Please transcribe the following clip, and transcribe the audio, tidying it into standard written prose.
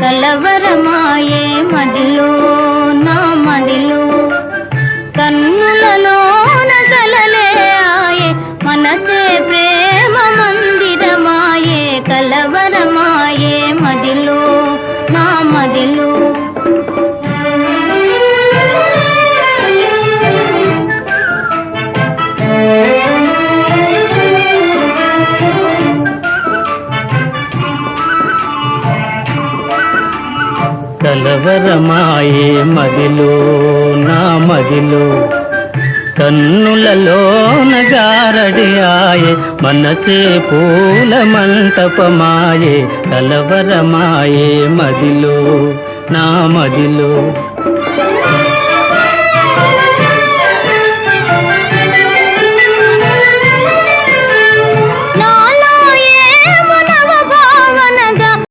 కలవరమాయే మదిలో నా మదిలో కన్నులలోన కలలే ఆయే మనసే ప్రేమ మందిరమాయే కలవరమాయే మదిలో నా మదిలో కలవరమాయే మదిలో నా మదిలో కన్నులలోన గారడి ఆయే మనసే పూల మంటపమాయే కలవరమాయే మదిలో నా మదిలో